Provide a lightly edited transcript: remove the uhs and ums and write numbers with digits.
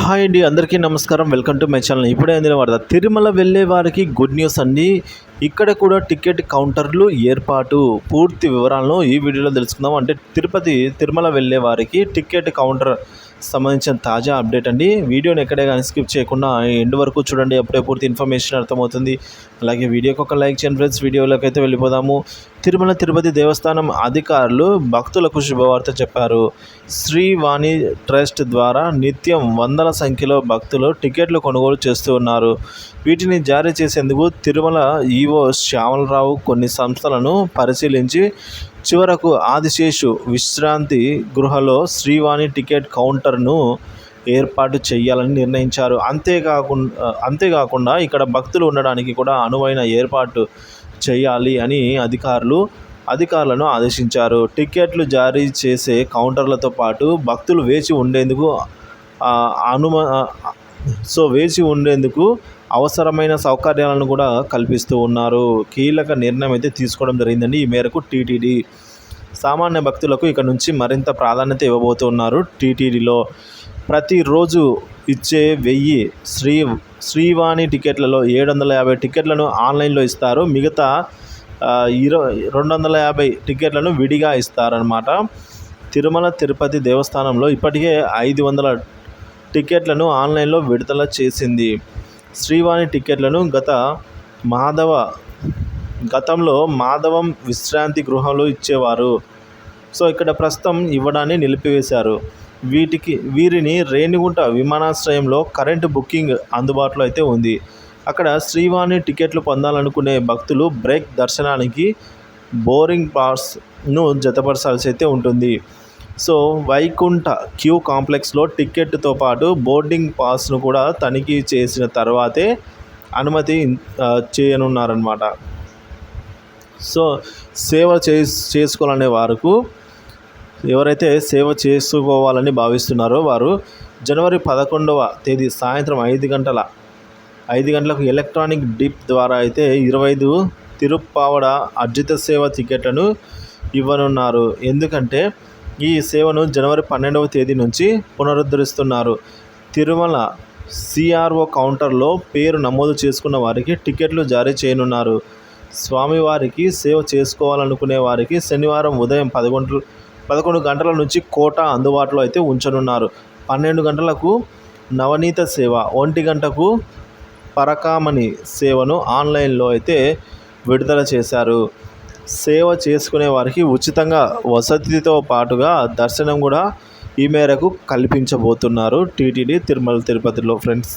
Hi అండి, అందరికీ నమస్కారం. Welcome to my channel. ఇప్పుడే అందిన వార్త. తిరుమల వెళ్ళే వారికి గుడ్ న్యూస్ అండి. ఇక్కడ కూడా టికెట్ కౌంటర్లు ఏర్పాటు. పూర్తి వివరాలను ఈ వీడియోలో తెలుసుకుందాం. అంటే తిరుమల వెళ్ళే వారికి టికెట్ కౌంటర్ సంబంధించిన తాజా అప్డేట్ అండి. వీడియోని ఎక్కడే కానీ స్కిప్ చేయకుండా ఎండ్ వరకు చూడండి, అప్పుడే పూర్తి ఇన్ఫర్మేషన్ అర్థమవుతుంది. అలాగే వీడియోకి ఒక లైక్ చేయండి ఫ్రెండ్స్. వీడియోలోకి అయితే వెళ్ళిపోదాము. తిరుమల తిరుపతి దేవస్థానం అధికారులు భక్తులకు శుభవార్త చెప్పారు. శ్రీవాణి ట్రస్ట్ ద్వారా నిత్యం వందల సంఖ్యలో భక్తులు టికెట్లు కొనుగోలు చేస్తూ ఉన్నారు. వీటిని జారీ చేసేందుకు తిరుమల ఈవో శ్యామలరావు కొన్ని సంస్థలను పరిశీలించి చివరకు ఆదిశేషు విశ్రాంతి గృహలో శ్రీవాణి టికెట్ కౌంటర్ను ఏర్పాటు చేయాలని నిర్ణయించారు. అంతేకాకుండా ఇక్కడ భక్తులు ఉండడానికి కూడా అనువైన ఏర్పాటు చేయాలి అని అధికారులను ఆదేశించారు. టికెట్లు జారీ చేసే కౌంటర్లతో పాటు భక్తులు వేచి ఉండేందుకు అవసరమైన సౌకర్యాలను కూడా కల్పిస్తూ ఉన్నారు. కీలక నిర్ణయం అయితే తీసుకోవడం జరిగిందండి. ఈ మేరకు టీటీడీ సామాన్య భక్తులకు ఇక నుంచి మరింత ప్రాధాన్యత ఇవ్వబోతున్నారు. టీటీడీలో ప్రతిరోజు ఇచ్చే 1000 శ్రీవాణి టికెట్లలో 750 టికెట్లను ఆన్లైన్లో ఇస్తారు. మిగతా 250 టికెట్లను విడిగా ఇస్తారన్నమాట. తిరుమల తిరుపతి దేవస్థానంలో ఇప్పటికే 500 టికెట్లను ఆన్లైన్లో విడుదల చేసింది. శ్రీవాణి టికెట్లను గతంలో మాధవం విశ్రాంతి గృహంలో ఇచ్చేవారు. సో ఇక్కడ ప్రస్తుతం ఇవ్వడాన్ని నిలిపివేశారు. వీరిని రేణిగుంట విమానాశ్రయంలో కరెంటు బుకింగ్ అందుబాటులో అయితే ఉంది. అక్కడ శ్రీవాణి టికెట్లు పొందాలనుకునే భక్తులు బ్రేక్ దర్శనానికి బోరింగ్ పాస్ను జతపరచాల్సి అయితే ఉంటుంది. సో వైకుంఠ క్యూ కాంప్లెక్స్లో టికెట్తో పాటు బోర్డింగ్ పాస్ను కూడా తనిఖీ చేసిన తర్వాతే అనుమతి చేయనున్నారన్నమాట. సో సేవ చేసుకోవాలనే ఎవరైతే సేవ చేసుకోవాలని భావిస్తున్నారో వారు జనవరి 11వ తేదీ సాయంత్రం 5 గంటలకు ఎలక్ట్రానిక్ డిప్ ద్వారా అయితే 25 తిరుప్పావడ అర్జిత సేవ టికెట్లను ఇవ్వనున్నారు. ఎందుకంటే ఈ సేవను జనవరి 12వ తేదీ నుంచి పునరుద్ధరిస్తున్నారు. తిరుమల సిఆర్ఓ కౌంటర్లో పేరు నమోదు చేసుకున్న వారికి టికెట్లు జారీ చేయనున్నారు. స్వామివారికి సేవ చేసుకోవాలనుకునే వారికి శనివారం ఉదయం 11 గంటల నుంచి కోటా అందుబాటులో అయితే ఉంచనున్నారు. 12 గంటలకు నవనీత సేవ, 1 గంటకు పరకామణి సేవను ఆన్లైన్లో అయితే విడుదల చేశారు. సేవ చేసుకునే వారికి ఉచితంగా వసతితో పాటుగా దర్శనం కూడా ఈ మేరకు కల్పించబోతున్నారు టీటీడీ తిరుమల తిరుపతిలో ఫ్రెండ్స్.